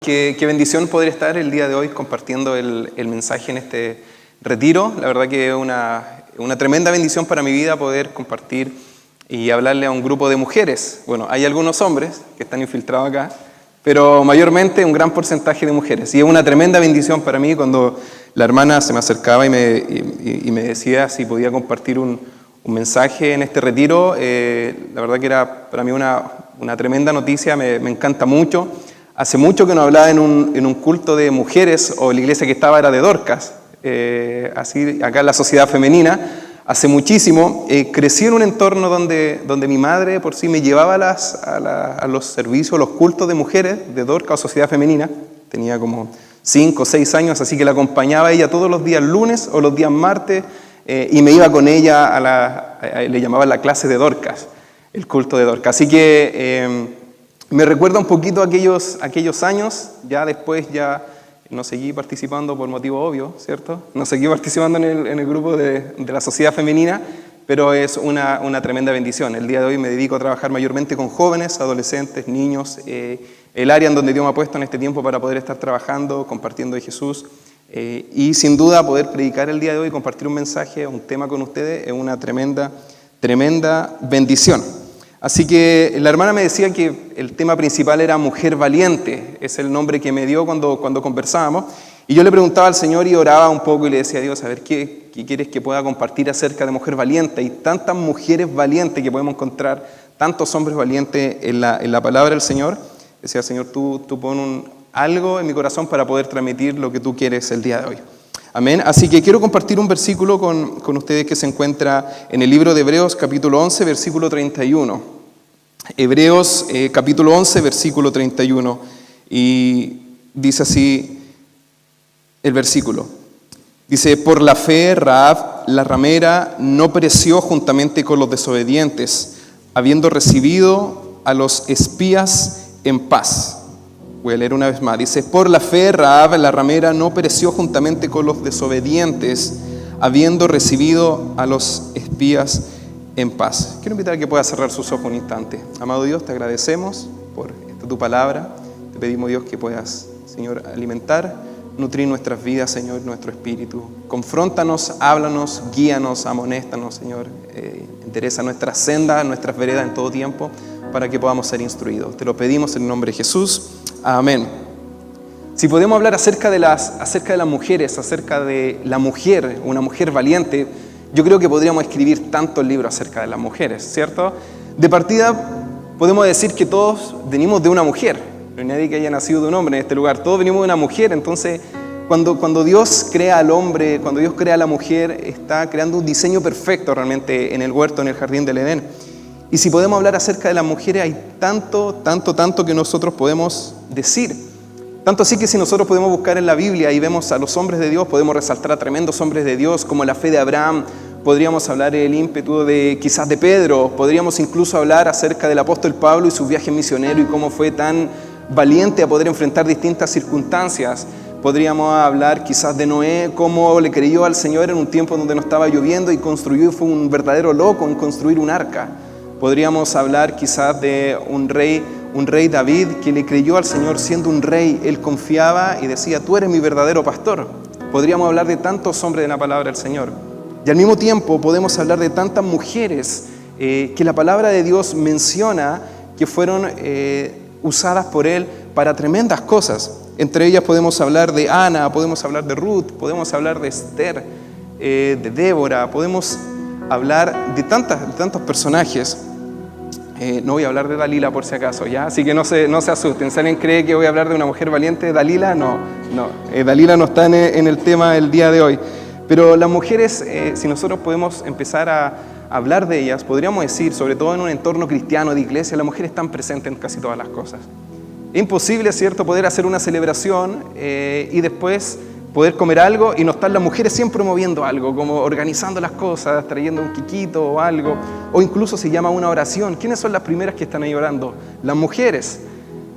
Qué bendición poder estar el día de hoy compartiendo el mensaje en este retiro. La verdad que es una tremenda bendición para mi vida poder compartir y hablarle a un grupo de mujeres. Bueno, hay algunos hombres que están infiltrados acá, pero mayormente un gran porcentaje de mujeres. Y es una tremenda bendición para mí cuando la hermana se me acercaba y me decía si podía compartir un mensaje en este retiro. La verdad que era para mí una tremenda noticia, me encanta mucho. Hace mucho que no hablaba en un culto de mujeres, o la iglesia que estaba era de Dorcas, así acá en la sociedad femenina. Hace muchísimo crecí en un entorno donde mi madre por sí me llevaba a los servicios, los cultos de mujeres de Dorcas o sociedad femenina. Tenía como 5 o 6 años, así que la acompañaba ella todos los días lunes o los días martes, y me iba con ella le llamaban la clase de Dorcas, el culto de Dorcas. Así que me recuerda un poquito aquellos años. Ya después no seguí participando por motivo obvio, ¿cierto? No seguí participando en el grupo de la sociedad femenina, pero es una tremenda bendición. El día de hoy me dedico a trabajar mayormente con jóvenes, adolescentes, niños, el área en donde Dios me ha puesto en este tiempo para poder estar trabajando, compartiendo de Jesús, y sin duda poder predicar el día de hoy, compartir un mensaje, un tema con ustedes, es una tremenda bendición. Así que la hermana me decía que el tema principal era mujer valiente, es el nombre que me dio cuando conversábamos, y yo le preguntaba al Señor y oraba un poco y le decía a Dios, a ver, ¿qué quieres que pueda compartir acerca de mujer valiente? Hay tantas mujeres valientes que podemos encontrar, tantos hombres valientes en la palabra del Señor. Decía, Señor, tú pon algo en mi corazón para poder transmitir lo que tú quieres el día de hoy. Amén. Así que quiero compartir un versículo con ustedes que se encuentra en el libro de Hebreos, capítulo 11, versículo 31. Hebreos, capítulo 11, versículo 31. Y dice así el versículo. Dice, por la fe, Rahab, la ramera, no pereció juntamente con los desobedientes, habiendo recibido a los espías en paz. Voy a leer una vez más. Dice, por la fe, Rahab, la ramera, no pereció juntamente con los desobedientes, habiendo recibido a los espías en paz. Quiero invitar a que pueda cerrar sus ojos un instante. Amado Dios, te agradecemos por tu palabra. Te pedimos, Dios, que puedas, Señor, alimentar, nutrir nuestras vidas, Señor, nuestro espíritu. Confróntanos, háblanos, guíanos, amonéstanos, Señor. Endereza nuestras sendas, nuestras veredas en todo tiempo, para que podamos ser instruidos. Te lo pedimos en el nombre de Jesús. Amén. Si podemos hablar acerca de las mujeres, acerca de la mujer, una mujer valiente, yo creo que podríamos escribir tantos libros acerca de las mujeres, ¿cierto? De partida, podemos decir que todos venimos de una mujer. No hay nadie que haya nacido de un hombre en este lugar. Todos venimos de una mujer. Entonces, cuando Dios crea al hombre, cuando Dios crea a la mujer, está creando un diseño perfecto realmente en el huerto, en el jardín del Edén. Y si podemos hablar acerca de las mujeres, hay tanto que nosotros podemos decir. Tanto así que si nosotros podemos buscar en la Biblia y vemos a los hombres de Dios, podemos resaltar a tremendos hombres de Dios, como la fe de Abraham. Podríamos hablar del ímpetu quizás de Pedro. Podríamos incluso hablar acerca del apóstol Pablo y su viaje misionero y cómo fue tan valiente a poder enfrentar distintas circunstancias. Podríamos hablar quizás de Noé, cómo le creyó al Señor en un tiempo donde no estaba lloviendo y construyó, fue un verdadero loco en construir un arca. Podríamos hablar quizás de un rey David que le creyó al Señor siendo un rey. Él confiaba y decía, tú eres mi verdadero pastor. Podríamos hablar de tantos hombres de la palabra del Señor. Y al mismo tiempo podemos hablar de tantas mujeres que la palabra de Dios menciona que fueron usadas por Él para tremendas cosas. Entre ellas podemos hablar de Ana, podemos hablar de Ruth, podemos hablar de Esther, de Débora, podemos hablar de tantos personajes. No voy a hablar de Dalila por si acaso, ¿ya? Así que no se asusten. Si alguien cree que voy a hablar de una mujer valiente, Dalila, no. Dalila no está en el tema del día de hoy. Pero las mujeres, si nosotros podemos empezar a hablar de ellas, podríamos decir, sobre todo en un entorno cristiano de iglesia, las mujeres están presentes en casi todas las cosas. Es imposible, ¿cierto?, poder hacer una celebración y después poder comer algo y no están las mujeres siempre moviendo algo, como organizando las cosas, trayendo un quiquito o algo, o incluso se llama una oración. ¿Quiénes son las primeras que están ahí orando? Las mujeres.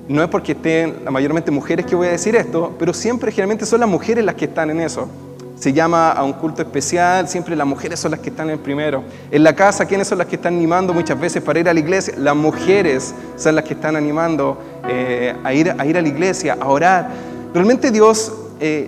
No es porque estén mayormente mujeres que voy a decir esto, pero siempre generalmente son las mujeres las que están en eso. se llama a un culto especial, siempre las mujeres son las que están en primero. En la casa, ¿quiénes son las que están animando muchas veces para ir a la iglesia? Las mujeres son las que están animando a ir a la iglesia, a orar. Realmente Dios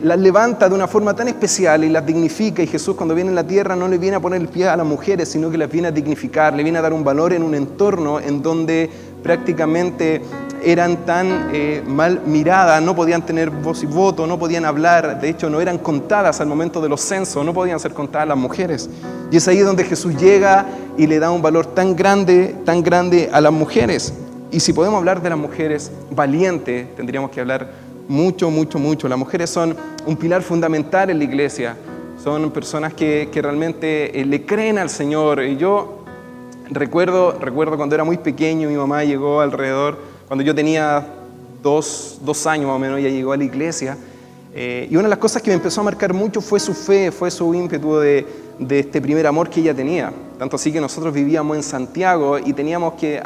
las levanta de una forma tan especial y las dignifica, y Jesús cuando viene en la tierra no le viene a poner el pie a las mujeres, sino que las viene a dignificar, le viene a dar un valor en un entorno en donde prácticamente eran tan mal miradas, no podían tener voz y voto, no podían hablar, de hecho no eran contadas al momento de los censos, no podían ser contadas las mujeres. Y es ahí donde Jesús llega y le da un valor tan grande a las mujeres. Y si podemos hablar de las mujeres valientes, tendríamos que hablar mucho. Las mujeres son un pilar fundamental en la iglesia, son personas que realmente le creen al Señor. Y yo recuerdo cuando era muy pequeño, mi mamá llegó cuando yo tenía dos años más o menos, ella llegó a la iglesia, y una de las cosas que me empezó a marcar mucho fue su fe, fue su ímpetu de este primer amor que ella tenía. Tanto así que nosotros vivíamos en Santiago y teníamos que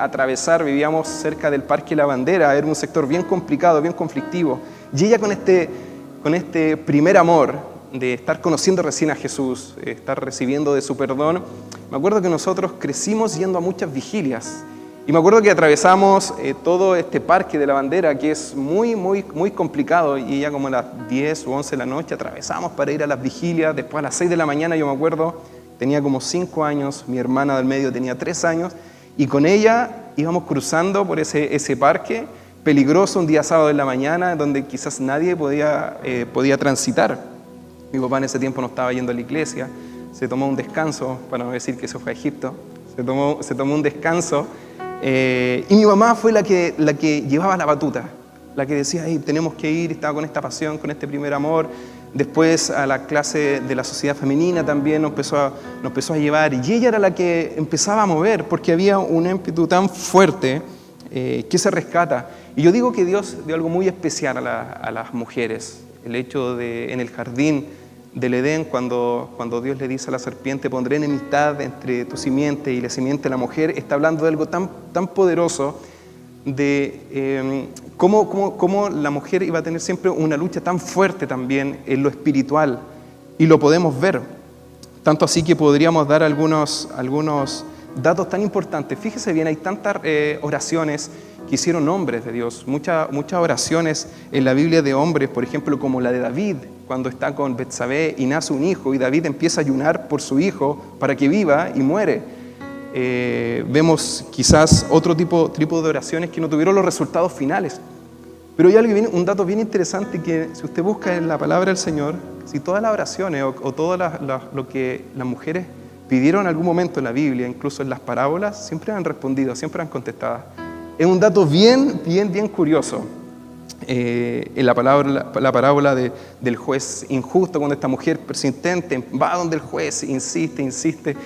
vivíamos cerca del Parque La Bandera, era un sector bien complicado, bien conflictivo. Y ella con este primer amor de estar conociendo recién a Jesús, estar recibiendo de su perdón, me acuerdo que nosotros crecimos yendo a muchas vigilias. Y me acuerdo que atravesamos todo este Parque de la Bandera, que es muy complicado, y ya como a las 10 o 11 de la noche atravesamos para ir a las vigilias. Después a las 6 de la mañana, yo me acuerdo, tenía como 5 años, mi hermana del medio tenía 3 años, y con ella íbamos cruzando por ese parque, peligroso, un día sábado en la mañana, donde quizás nadie podía transitar. Mi papá en ese tiempo no estaba yendo a la iglesia, se tomó un descanso, para no decir que se fue a Egipto, se tomó un descanso. Y mi mamá fue la que llevaba la batuta, la que decía, hey, tenemos que ir, estaba con esta pasión, con este primer amor. Después a la clase de la sociedad femenina también nos empezó a llevar, y ella era la que empezaba a mover, porque había un ímpetu tan fuerte que se rescata. Y yo digo que Dios dio algo muy especial a las mujeres. El hecho de, en el jardín del Edén, cuando Dios le dice a la serpiente, pondré enemistad entre tu simiente y la simiente de la mujer, está hablando de algo tan poderoso, de cómo la mujer iba a tener siempre una lucha tan fuerte también en lo espiritual, y lo podemos ver. Tanto así que podríamos dar algunos datos tan importantes. Fíjese bien, hay tantas oraciones que hicieron hombres de Dios, muchas oraciones en la Biblia de hombres, por ejemplo, como la de David, cuando está con Betsabé y nace un hijo, y David empieza a ayunar por su hijo para que viva, y muere. Vemos quizás otro tipo de oraciones que no tuvieron los resultados finales. Pero hay un dato bien interesante, que si usted busca en la palabra del Señor, si todas las oraciones o todo lo que las mujeres pidieron en algún momento en la Biblia, incluso en las parábolas, siempre han respondido, siempre han contestado. Es un dato bien curioso. En la parábola del juez injusto, cuando esta mujer persistente va donde el juez insiste.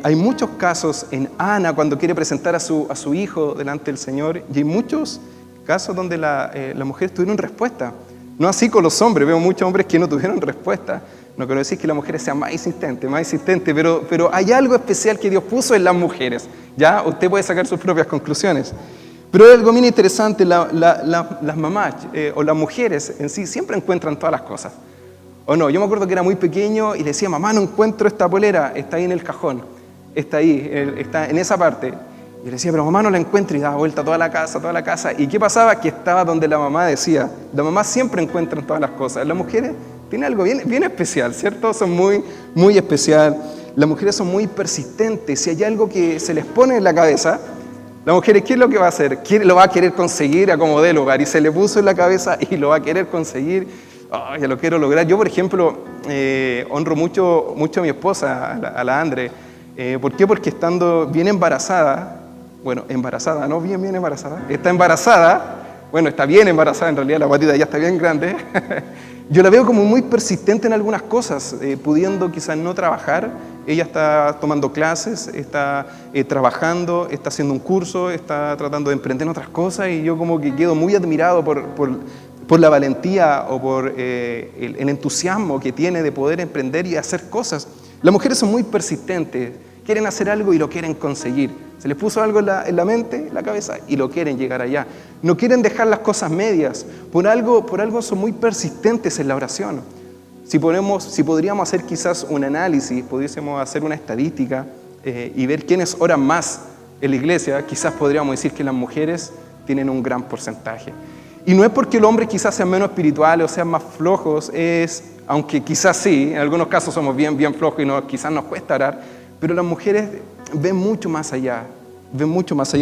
Hay muchos casos en Ana, cuando quiere presentar a su hijo delante del Señor, y hay muchos casos donde las mujeres tuvieron respuesta. No así con los hombres, veo muchos hombres que no tuvieron respuesta. No quiero decir que las mujeres sean más insistentes, pero hay algo especial que Dios puso en las mujeres. Ya usted puede sacar sus propias conclusiones. Pero hay algo bien interesante, las mamás o las mujeres en sí siempre encuentran todas las cosas. ¿O no? Yo me acuerdo que era muy pequeño y le decía, mamá, no encuentro esta polera, está ahí en el cajón, está ahí, está en esa parte. Y le decía, pero mamá, no la encuentro, y daba vuelta toda la casa. ¿Y qué pasaba? Que estaba donde la mamá decía. La mamá siempre encuentra todas las cosas. Las mujeres tienen algo bien especial, ¿cierto? Son muy especial. Las mujeres son muy persistentes. Si hay algo que se les pone en la cabeza, las mujeres, ¿qué es lo que va a hacer? Lo va a querer conseguir a como dé lugar. Y se le puso en la cabeza y lo va a querer conseguir. Oh, ya lo quiero lograr. Yo, por ejemplo, honro mucho a mi esposa, a la Andre. ¿Por qué? Porque estando bien embarazada, no bien embarazada, está embarazada, está bien embarazada, en realidad la guatita ya está bien grande. Yo la veo como muy persistente en algunas cosas, pudiendo quizás no trabajar. Ella está tomando clases, está trabajando, está haciendo un curso, está tratando de emprender en otras cosas, y yo como que quedo muy admirado por la valentía o por el entusiasmo que tiene de poder emprender y hacer cosas. Las mujeres son muy persistentes, quieren hacer algo y lo quieren conseguir. Se les puso algo en la mente, en la cabeza, y lo quieren llegar allá. No quieren dejar las cosas medias. Por algo son muy persistentes en la oración. si podríamos hacer quizás un análisis, pudiésemos hacer una estadística y ver quiénes oran más en la iglesia, quizás podríamos decir que las mujeres tienen un gran porcentaje. Y no es porque el hombre quizás sean menos espirituales o sean más flojos, aunque quizás sí, en algunos casos somos bien flojos y quizás nos cuesta orar, pero las mujeres ven mucho más allá,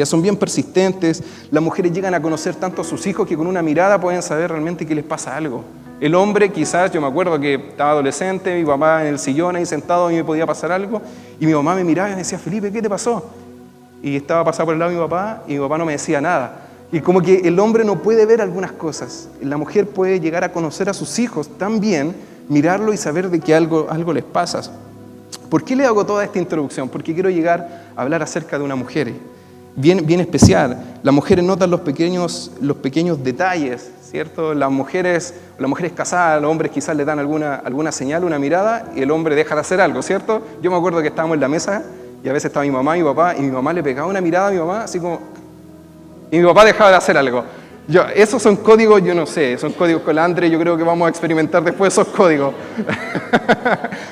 son bien persistentes. Las mujeres llegan a conocer tanto a sus hijos que con una mirada pueden saber realmente que les pasa algo. El hombre quizás, yo me acuerdo que estaba adolescente, mi papá en el sillón ahí sentado, a mí me podía pasar algo, y mi mamá me miraba y me decía, Felipe, ¿qué te pasó? Y estaba pasando por el lado de mi papá, y mi papá no me decía nada. Y como que el hombre no puede ver algunas cosas. La mujer puede llegar a conocer a sus hijos también, mirarlo y saber de que algo les pasa. ¿Por qué le hago toda esta introducción? Porque quiero llegar a hablar acerca de una mujer bien especial. Las mujeres notan los pequeños detalles, ¿cierto? Las mujeres casadas, a los hombres quizás le dan alguna señal, una mirada, y el hombre deja de hacer algo, ¿cierto? Yo me acuerdo que estábamos en la mesa y a veces estaba mi mamá y mi papá, y mi mamá le pegaba una mirada a mi mamá, así como... Y mi papá dejaba de hacer algo. Esos son códigos, yo no sé, son códigos con la Andre, yo creo que vamos a experimentar después esos códigos.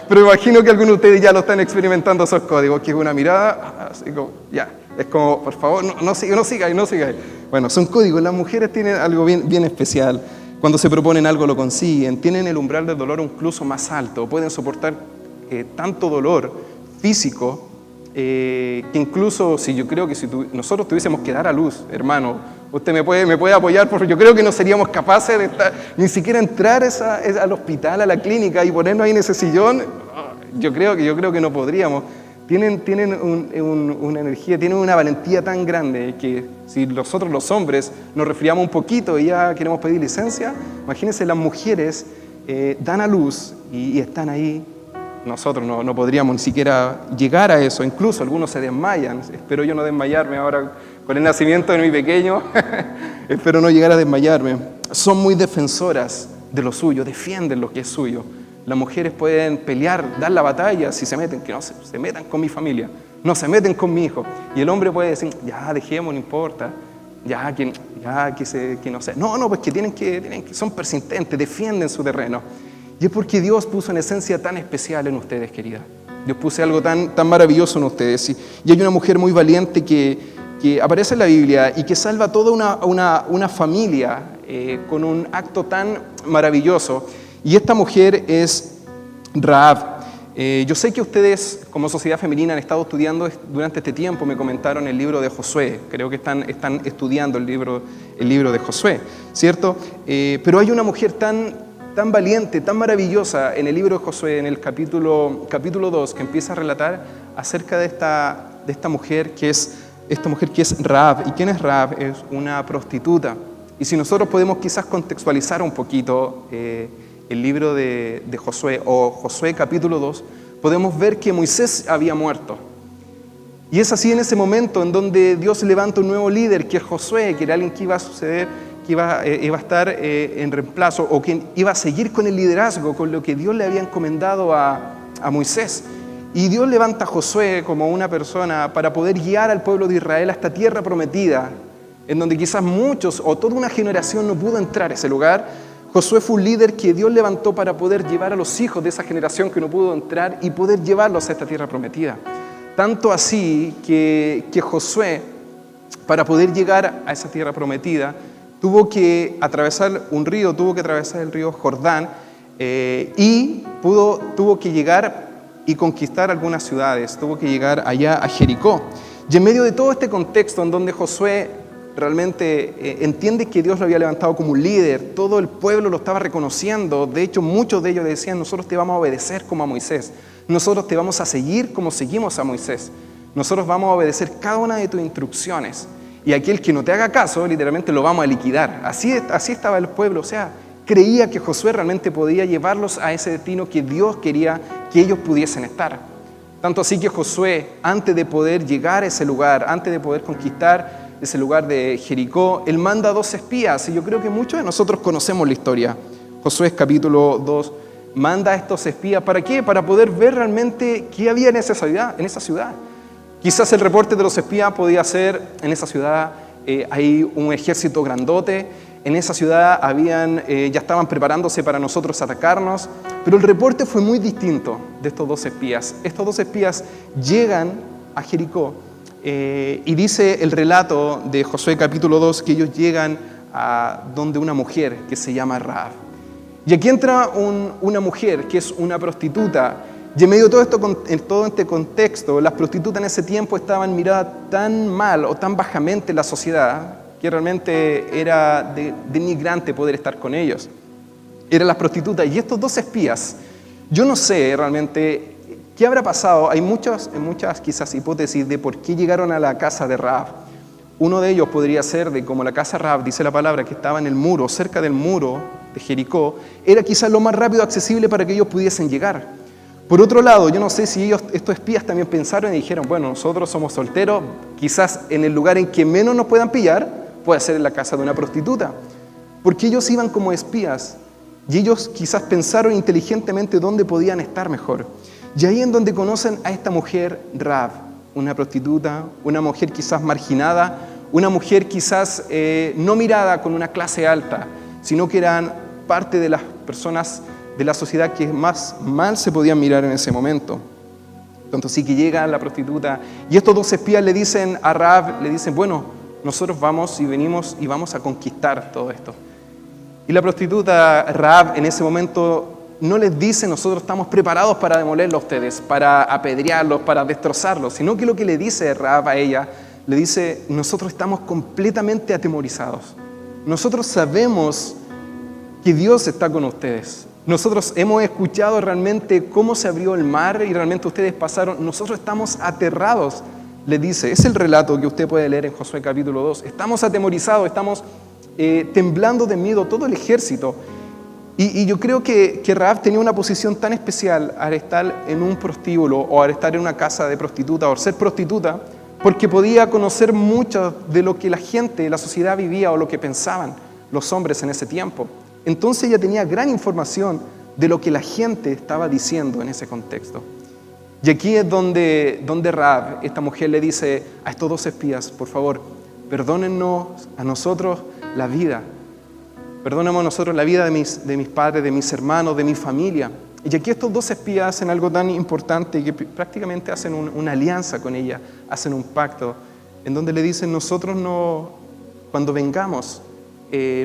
Pero imagino que algunos de ustedes ya lo están experimentando esos códigos, que es una mirada, así como, ya, es como, por favor, no sigáis. Bueno, son códigos, las mujeres tienen algo bien especial. Cuando se proponen algo lo consiguen, tienen el umbral del dolor incluso más alto, pueden soportar tanto dolor físico, que incluso yo creo que si nosotros tuviésemos que dar a luz, hermano, usted me puede apoyar, porque yo creo que no seríamos capaces de ni siquiera entrar al hospital, a la clínica y ponernos ahí en ese sillón. Yo creo que no podríamos. Tienen una energía, tienen una valentía tan grande que si nosotros los hombres nos resfriamos un poquito y ya queremos pedir licencia, imagínense, las mujeres dan a luz y están ahí. Nosotros no podríamos ni siquiera llegar a eso, incluso algunos se desmayan. Espero yo no desmayarme ahora con el nacimiento de mi pequeño, espero no llegar a desmayarme. Son muy defensoras de lo suyo, defienden lo que es suyo. Las mujeres pueden pelear, dar la batalla si se meten, que no se metan con mi familia, no se meten con mi hijo. Y el hombre puede decir, ya dejemos, no importa, que no sé. No, pues que tienen que son persistentes, defienden su terreno. Y es porque Dios puso una esencia tan especial en ustedes, querida. Dios puso algo tan maravilloso en ustedes. Y hay una mujer muy valiente que aparece en la Biblia y que salva toda una familia con un acto tan maravilloso. Y esta mujer es Rahab. Yo sé que ustedes, como sociedad femenina, han estado estudiando durante este tiempo, me comentaron el libro de Josué. Creo que están estudiando el libro de Josué, ¿cierto? Pero hay una mujer tan valiente, tan maravillosa en el libro de Josué, en el capítulo 2, que empieza a relatar acerca de esta mujer que es Rahab. ¿Y quién es Rahab? Es una prostituta. Y si nosotros podemos quizás contextualizar un poquito el libro de Josué, o Josué capítulo 2, podemos ver que Moisés había muerto. Y es así en ese momento en donde Dios levanta un nuevo líder, que es Josué, que era alguien que iba a suceder, que iba a estar en reemplazo, o que iba a seguir con el liderazgo, con lo que Dios le había encomendado a Moisés. Y Dios levanta a Josué como una persona para poder guiar al pueblo de Israel a esta tierra prometida, en donde quizás muchos o toda una generación no pudo entrar a ese lugar. Josué fue un líder que Dios levantó para poder llevar a los hijos de esa generación que no pudo entrar y poder llevarlos a esta tierra prometida. Tanto así que Josué, para poder llegar a esa tierra prometida, tuvo que atravesar un río, tuvo que atravesar el río Jordán y tuvo que llegar y conquistar algunas ciudades, tuvo que llegar allá a Jericó. Y en medio de todo este contexto en donde Josué realmente entiende que Dios lo había levantado como un líder, todo el pueblo lo estaba reconociendo, de hecho muchos de ellos decían, nosotros te vamos a obedecer como a Moisés, nosotros te vamos a seguir como seguimos a Moisés, nosotros vamos a obedecer cada una de tus instrucciones. Y aquel que no te haga caso, literalmente lo vamos a liquidar. Así estaba el pueblo, o sea, creía que Josué realmente podía llevarlos a ese destino que Dios quería que ellos pudiesen estar. Tanto así que Josué, antes de poder llegar a ese lugar, antes de poder conquistar ese lugar de Jericó, él manda 2 espías, y yo creo que muchos de nosotros conocemos la historia. Josué capítulo 2 manda a estos espías, ¿para qué? Para poder ver realmente qué había en esa ciudad. Quizás el reporte de los espías podía ser, en esa ciudad hay un ejército grandote, en esa ciudad ya estaban preparándose para nosotros atacarnos, pero el reporte fue muy distinto de estos dos espías. Estos dos espías llegan a Jericó y dice el relato de Josué capítulo 2 que ellos llegan a donde una mujer que se llama Rahab. Y aquí entra una mujer que es una prostituta. Y en medio de todo este contexto, las prostitutas en ese tiempo estaban miradas tan mal o tan bajamente en la sociedad que realmente era denigrante poder estar con ellos. Eran las prostitutas. Y estos dos espías, yo no sé realmente qué habrá pasado. Hay muchas quizás hipótesis de por qué llegaron a la casa de Rahab. Uno de ellos podría ser de como la casa Rahab, dice la palabra, que estaba en el muro, cerca del muro de Jericó, era quizás lo más rápido accesible para que ellos pudiesen llegar. Por otro lado, yo no sé si estos espías también pensaron y dijeron, bueno, nosotros somos solteros, quizás en el lugar en que menos nos puedan pillar, puede ser en la casa de una prostituta. Porque ellos iban como espías y ellos quizás pensaron inteligentemente dónde podían estar mejor. Y ahí en donde conocen a esta mujer Rahab, una prostituta, una mujer quizás marginada, una mujer quizás no mirada con una clase alta, sino que eran parte de las personas de la sociedad que más mal se podían mirar en ese momento. Entonces sí que llega la prostituta y estos dos espías le dicen a Rahab, le dicen, bueno, nosotros vamos y venimos y vamos a conquistar todo esto. Y la prostituta Rahab en ese momento no les dice, nosotros estamos preparados para demolerlos a ustedes, para apedrearlos, para destrozarlos, sino que lo que le dice Rahab a ella, le dice, nosotros estamos completamente atemorizados. Nosotros sabemos que Dios está con ustedes. Nosotros hemos escuchado realmente cómo se abrió el mar y realmente ustedes pasaron. Nosotros estamos aterrados, le dice. Es el relato que usted puede leer en Josué capítulo 2. Estamos atemorizados, estamos temblando de miedo todo el ejército. Y yo creo que Rahab tenía una posición tan especial al estar en un prostíbulo o al estar en una casa de prostituta o ser prostituta, porque podía conocer mucho de lo que la gente, la sociedad vivía o lo que pensaban los hombres en ese tiempo. Entonces ella tenía gran información de lo que la gente estaba diciendo en ese contexto. Y aquí es donde Rahab, esta mujer, le dice a estos dos espías, por favor, perdónennos a nosotros la vida. Perdónennos a nosotros la vida de mis padres, de mis hermanos, de mi familia. Y aquí estos dos espías hacen algo tan importante que prácticamente hacen una alianza con ella, hacen un pacto, en donde le dicen, nosotros no, cuando vengamos,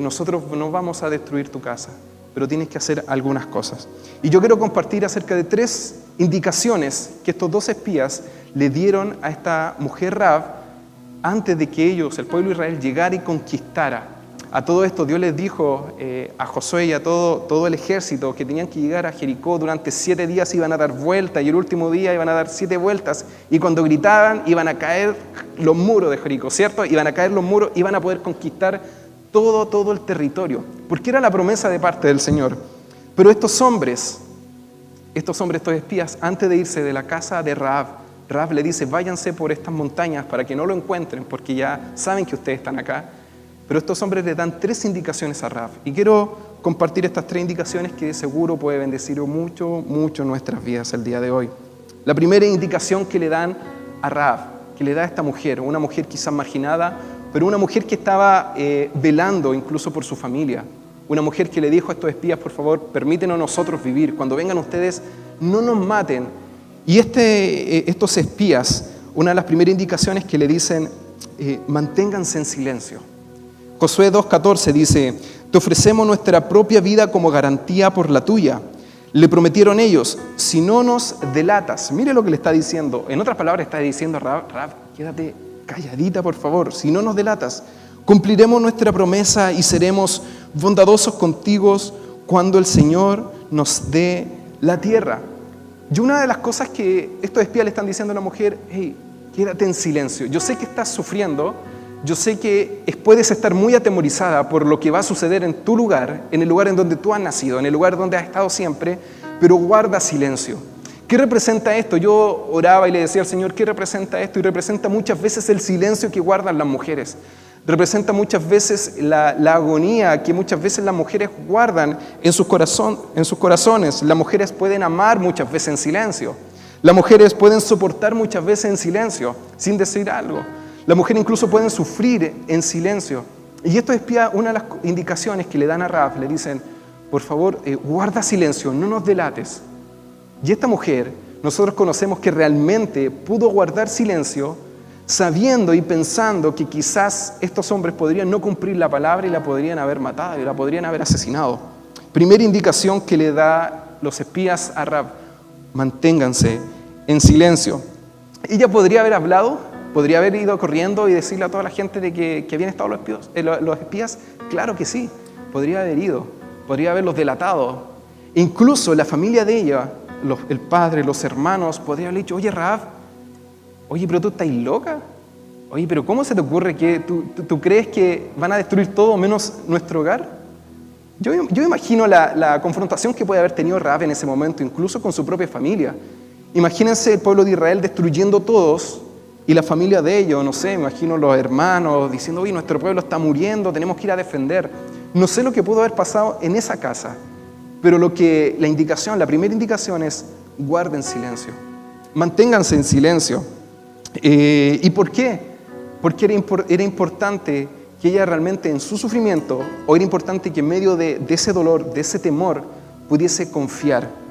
nosotros no vamos a destruir tu casa, pero tienes que hacer algunas cosas. Y yo quiero compartir acerca de 3 indicaciones que estos dos espías le dieron a esta mujer Rahab antes de que ellos, el pueblo de Israel, llegara y conquistara. A todo esto Dios les dijo a Josué y a todo el ejército que tenían que llegar a Jericó durante 7 días, iban a dar vueltas y el último día iban a dar 7 vueltas y cuando gritaban iban a caer los muros de Jericó, ¿cierto? Iban a caer los muros, iban a poder conquistar todo el territorio, porque era la promesa de parte del Señor. Pero estos espías, antes de irse de la casa de Rahab le dice, váyanse por estas montañas para que no lo encuentren, porque ya saben que ustedes están acá. Pero estos hombres le dan 3 indicaciones a Rahab. Y quiero compartir estas 3 indicaciones que de seguro puede bendecir mucho nuestras vidas el día de hoy. La primera indicación que le dan a Rahab, que le da a esta mujer, una mujer quizás marginada, pero una mujer que estaba velando incluso por su familia. Una mujer que le dijo a estos espías, por favor, permítenos nosotros vivir. Cuando vengan ustedes, no nos maten. Y estos espías, una de las primeras indicaciones que le dicen, manténganse en silencio. Josué 2:14 dice, te ofrecemos nuestra propia vida como garantía por la tuya. Le prometieron ellos, si no nos delatas. Mire lo que le está diciendo. En otras palabras está diciendo, Rahab, quédate calladita por favor. Si no nos delatas, cumpliremos nuestra promesa y seremos bondadosos contigo cuando el Señor nos dé la tierra. Y una de las cosas que estos espías le están diciendo a la mujer, hey, quédate en silencio. Yo sé que estás sufriendo. Yo sé que puedes estar muy atemorizada por lo que va a suceder en tu lugar, en el lugar en donde tú has nacido, en el lugar donde has estado siempre, pero guarda silencio. ¿Qué representa esto? Yo oraba y le decía al Señor, ¿qué representa esto? Y representa muchas veces el silencio que guardan las mujeres. Representa muchas veces la agonía que muchas veces las mujeres guardan en sus corazones. Las mujeres pueden amar muchas veces en silencio. Las mujeres pueden soportar muchas veces en silencio, sin decir algo. Las mujeres incluso pueden sufrir en silencio. Y estos espías, una de las indicaciones que le dan a Rahab, le dicen, por favor, guarda silencio, no nos delates. Y esta mujer, nosotros conocemos que realmente pudo guardar silencio, sabiendo y pensando que quizás estos hombres podrían no cumplir la palabra y la podrían haber matado y la podrían haber asesinado. Primera indicación que le da los espías a Rahab, manténganse en silencio. Ella podría haber hablado, podría haber ido corriendo y decirle a toda la gente de que habían estado los espías. Claro que sí, podría haber ido, podría haberlos delatado. Incluso la familia de ella, el padre, los hermanos, podría haber dicho, oye Rahab, oye, pero tú estás loca. Oye, pero ¿cómo se te ocurre que tú crees que van a destruir todo menos nuestro hogar? Yo imagino la confrontación que puede haber tenido Rahab en ese momento, incluso con su propia familia. Imagínense el pueblo de Israel destruyendo todos y la familia de ellos, no sé, me imagino los hermanos diciendo, oye, nuestro pueblo está muriendo, tenemos que ir a defender. No sé lo que pudo haber pasado en esa casa, pero la primera indicación es guarden silencio, manténganse en silencio. ¿Y por qué? Porque era importante que ella realmente en su sufrimiento, o era importante que en medio de ese dolor, de ese temor, pudiese confiar.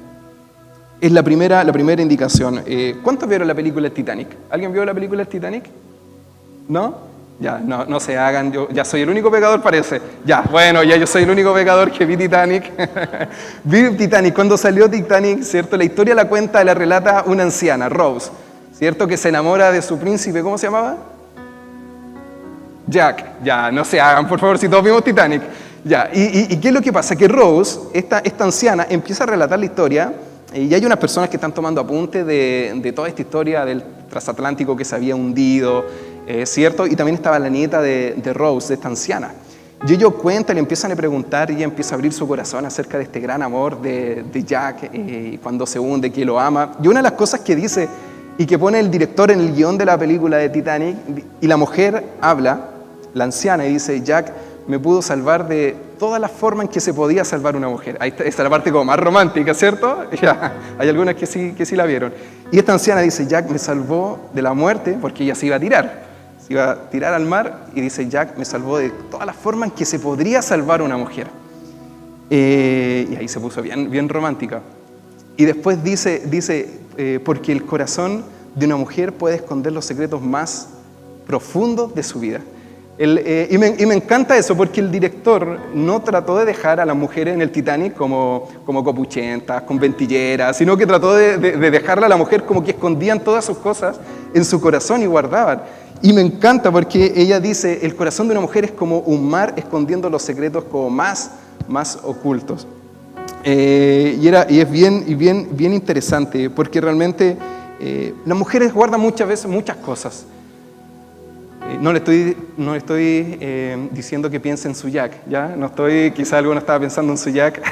Es la primera indicación. ¿Cuántos vieron la película Titanic? ¿Alguien vio la película Titanic? ¿No? Ya, no se hagan, yo ya soy el único pecador, parece. Ya yo soy el único pecador que vi Titanic. Vi Titanic, cuando salió Titanic, ¿cierto? La historia la cuenta, la relata una anciana, Rose, ¿cierto? Que se enamora de su príncipe, ¿cómo se llamaba? Jack. Ya, no se hagan, por favor, si todos vimos Titanic. Ya, ¿y qué es lo que pasa? Que Rose, esta anciana, empieza a relatar la historia. Y hay unas personas que están tomando apunte de toda esta historia del transatlántico que se había hundido, ¿cierto? Y también estaba la nieta de Rose, de esta anciana. Y ellos cuentan, le empiezan a preguntar y ella empieza a abrir su corazón acerca de este gran amor de Jack, cuando se hunde, que lo ama. Y una de las cosas que dice y que pone el director en el guión de la película de Titanic, y la mujer habla, la anciana, y dice, Jack me pudo salvar de todas las formas en que se podía salvar una mujer. Ahí está, esta es la parte como más romántica, ¿cierto? Ya, hay algunas que sí la vieron. Y esta anciana dice, Jack me salvó de la muerte, porque ella se iba a tirar al mar, y dice, Jack me salvó de todas las formas en que se podría salvar una mujer. Y ahí se puso bien romántica. Y después dice porque el corazón de una mujer puede esconder los secretos más profundos de su vida. Y me encanta eso, porque el director no trató de dejar a las mujeres en el Titanic como copuchentas, con ventilleras, sino que trató de dejarla a la mujer como que escondían todas sus cosas en su corazón y guardaban. Y me encanta porque ella dice, el corazón de una mujer es como un mar escondiendo los secretos como más ocultos. Y es bien interesante, porque realmente las mujeres guardan muchas veces muchas cosas. No le estoy diciendo que piense en su Jack, ¿ya? Quizá alguno estaba pensando en su Jack,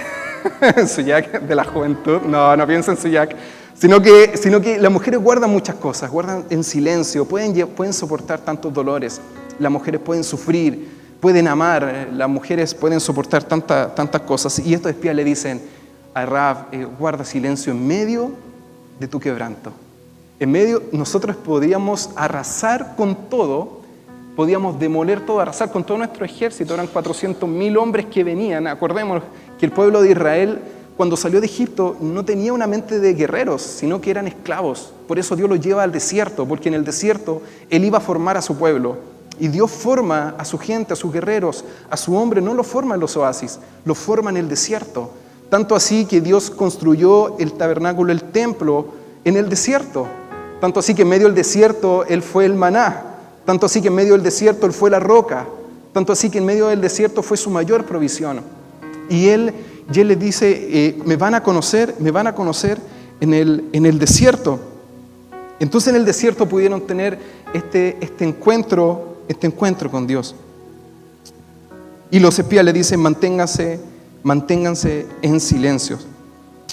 en su Jack de la juventud. No piensa en su Jack. Sino que las mujeres guardan muchas cosas, guardan en silencio, pueden soportar tantos dolores. Las mujeres pueden sufrir, pueden amar, las mujeres pueden soportar tantas cosas. Y estos espías le dicen a Rahab, guarda silencio en medio de tu quebranto. Nosotros podíamos arrasar con todo, podíamos demoler todo, arrasar con todo nuestro ejército. Eran 400.000 hombres que venían. Acordémonos que el pueblo de Israel, cuando salió de Egipto, no tenía una mente de guerreros, sino que eran esclavos. Por eso Dios los lleva al desierto, porque en el desierto Él iba a formar a su pueblo. Y Dios forma a su gente, a sus guerreros, a su hombre, no lo forma en los oasis, lo forma en el desierto. Tanto así que Dios construyó el tabernáculo, el templo, en el desierto. Tanto así que en medio del desierto Él fue el maná. Tanto así que en medio del desierto Él fue la roca. Tanto así que en medio del desierto fue su mayor provisión. Y Él les dice, me van a conocer en el desierto. Entonces en el desierto pudieron tener este encuentro con Dios. Y los espías le dicen, manténganse en silencio.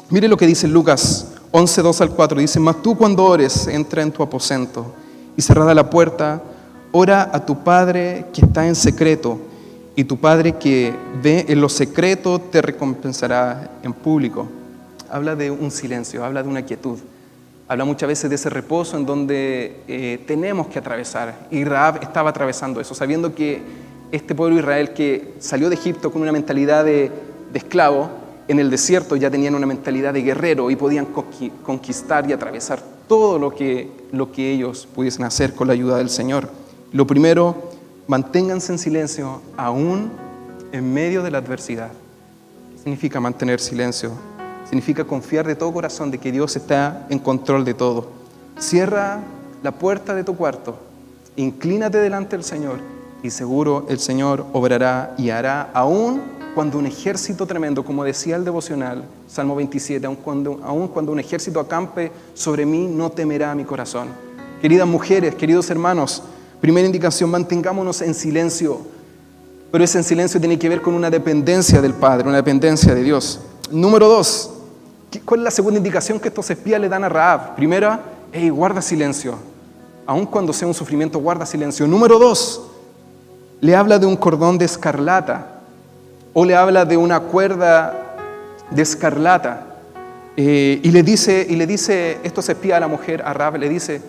Mire lo que dice Lucas 11, 2 al 4. Dice, mas tú cuando ores, entra en tu aposento y cerrada la puerta, ora a tu Padre que está en secreto, y tu Padre que ve en lo secreto te recompensará en público. Habla de un silencio, habla de una quietud. Habla muchas veces de ese reposo en donde tenemos que atravesar. Y Rahab estaba atravesando eso, sabiendo que este pueblo de Israel que salió de Egipto con una mentalidad de esclavo, en el desierto ya tenían una mentalidad de guerrero y podían conquistar y atravesar todo lo que ellos pudiesen hacer con la ayuda del Señor. Lo primero, manténganse en silencio aún en medio de la adversidad. ¿Qué significa mantener silencio? Significa confiar de todo corazón de que Dios está en control de todo. Cierra la puerta de tu cuarto, inclínate delante del Señor y seguro el Señor obrará y hará aún cuando un ejército tremendo, como decía el devocional, Salmo 27, aun cuando un ejército acampe sobre mí, no temerá mi corazón. Queridas mujeres, queridos hermanos, primera indicación, mantengámonos en silencio. Pero ese en silencio tiene que ver con una dependencia del Padre, una dependencia de Dios. Número 2, ¿cuál es la segunda indicación que estos espías le dan a Rahab? Primera, guarda silencio. Aun cuando sea un sufrimiento, guarda silencio. Número 2, le habla de un cordón de escarlata. O le habla de una cuerda de escarlata. Y le dice estos espías a la mujer, a Rahab, le dice,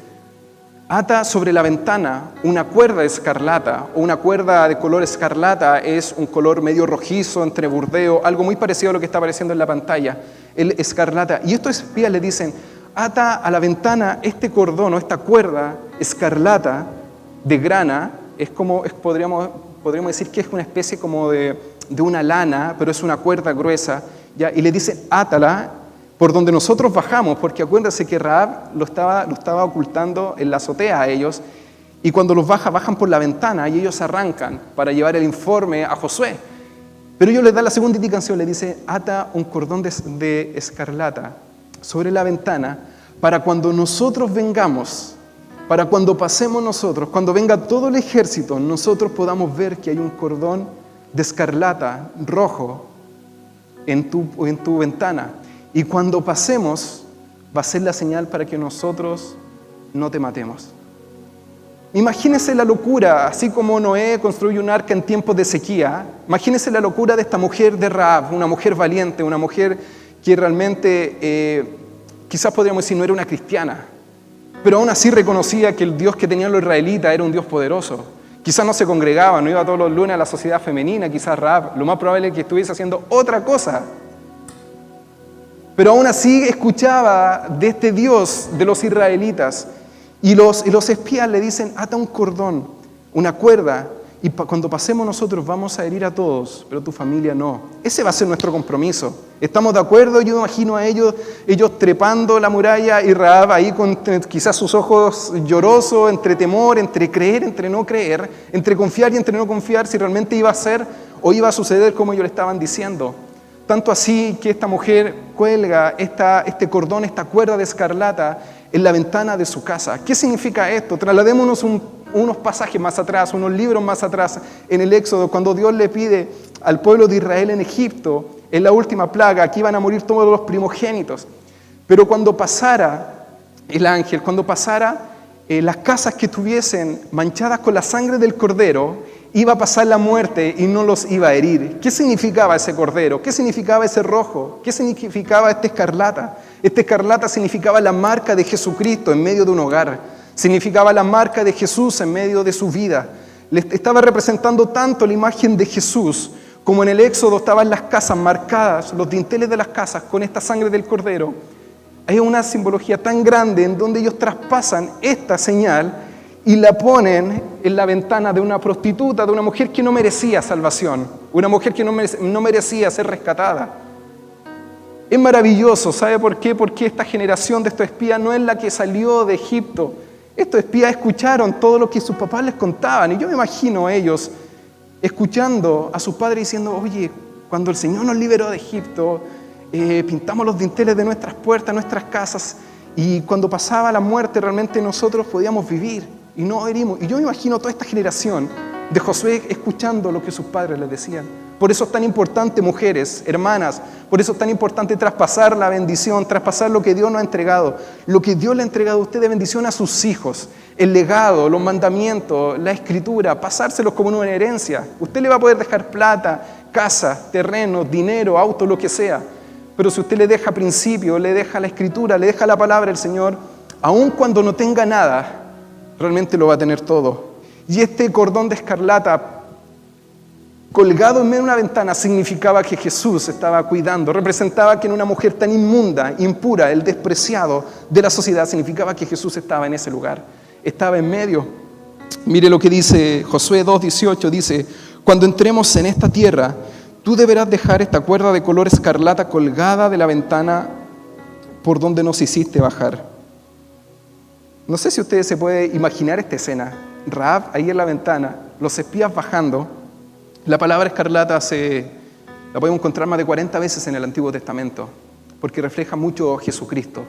ata sobre la ventana una cuerda escarlata, o una cuerda de color escarlata, es un color medio rojizo, entre burdeo, algo muy parecido a lo que está apareciendo en la pantalla, el escarlata. Y estos espías le dicen, ata a la ventana este cordón o esta cuerda escarlata de grana, podríamos decir que es una especie como de una lana, pero es una cuerda gruesa, ¿ya? Y le dice, átala por donde nosotros bajamos, porque acuérdense que Rahab lo estaba ocultando en la azotea a ellos, y cuando los bajan por la ventana y ellos arrancan para llevar el informe a Josué. Pero ellos les dan la segunda indicación, le dice, ata un cordón de escarlata sobre la ventana para cuando nosotros vengamos, para cuando pasemos nosotros, cuando venga todo el ejército, nosotros podamos ver que hay un cordón de escarlata rojo en tu ventana. Y cuando pasemos, va a ser la señal para que nosotros no te matemos. Imagínese la locura, así como Noé construyó un arca en tiempos de sequía. Imagínese la locura de esta mujer de Rahab, una mujer valiente, una mujer que realmente, quizás podríamos decir, no era una cristiana, pero aún así reconocía que el Dios que tenían los israelitas era un Dios poderoso. Quizás no se congregaba, no iba todos los lunes a la sociedad femenina, quizás Rahab, lo más probable es que estuviese haciendo otra cosa. Pero aún así escuchaba de este Dios de los israelitas. Y los espías le dicen, ata un cordón, una cuerda, y cuando pasemos nosotros vamos a herir a todos, pero tu familia no. Ese va a ser nuestro compromiso. ¿Estamos de acuerdo? Yo imagino a ellos trepando la muralla y Rahab ahí con quizás sus ojos llorosos, entre temor, entre creer, entre no creer, entre confiar y entre no confiar, si realmente iba a ser o iba a suceder como ellos le estaban diciendo. Tanto así que esta mujer cuelga este cordón, esta cuerda de escarlata en la ventana de su casa. ¿Qué significa esto? Trasladémonos unos pasajes más atrás, unos libros más atrás en el Éxodo, cuando Dios le pide al pueblo de Israel en Egipto, en la última plaga, que iban a morir todos los primogénitos. Pero cuando pasara el ángel, cuando pasara las casas que estuviesen manchadas con la sangre del cordero, iba a pasar la muerte y no los iba a herir. ¿Qué significaba ese cordero? ¿Qué significaba ese rojo? ¿Qué significaba este escarlata? Este escarlata significaba la marca de Jesucristo en medio de un hogar. Significaba la marca de Jesús en medio de su vida. Le estaba representando tanto la imagen de Jesús, como en el Éxodo estaban las casas marcadas, los dinteles de las casas con esta sangre del cordero. Hay una simbología tan grande en donde ellos traspasan esta señal y la ponen en la ventana de una prostituta, de una mujer que no merecía salvación, una mujer que no merecía ser rescatada. Es maravilloso, ¿sabe por qué? Porque esta generación de estos espías no es la que salió de Egipto. Estos espías escucharon todo lo que sus papás les contaban, y yo me imagino a ellos escuchando a sus padres diciendo, oye, cuando el Señor nos liberó de Egipto, pintamos los dinteles de nuestras puertas, nuestras casas, y cuando pasaba la muerte realmente nosotros podíamos vivir y no herimos. Y yo me imagino toda esta generación de Josué escuchando lo que sus padres les decían. Por eso es tan importante, mujeres, hermanas, por eso es tan importante traspasar la bendición, traspasar lo que Dios nos ha entregado. Lo que Dios le ha entregado a usted de bendición a sus hijos, el legado, los mandamientos, la escritura, pasárselos como una herencia. Usted le va a poder dejar plata, casa, terreno, dinero, auto, lo que sea. Pero si usted le deja principio, le deja la escritura, le deja la palabra del Señor, aun cuando no tenga nada, realmente lo va a tener todo. Y este cordón de escarlata colgado en medio de una ventana significaba que Jesús estaba cuidando, representaba que en una mujer tan inmunda, impura, el despreciado de la sociedad, significaba que Jesús estaba en ese lugar, estaba en medio. Mire lo que dice Josué 2:18, dice: cuando entremos en esta tierra, tú deberás dejar esta cuerda de color escarlata colgada de la ventana por donde nos hiciste bajar. No sé si ustedes se pueden imaginar esta escena. Rahab ahí en la ventana, los espías bajando. La palabra escarlata la podemos encontrar más de 40 veces en el Antiguo Testamento, porque refleja mucho a Jesucristo.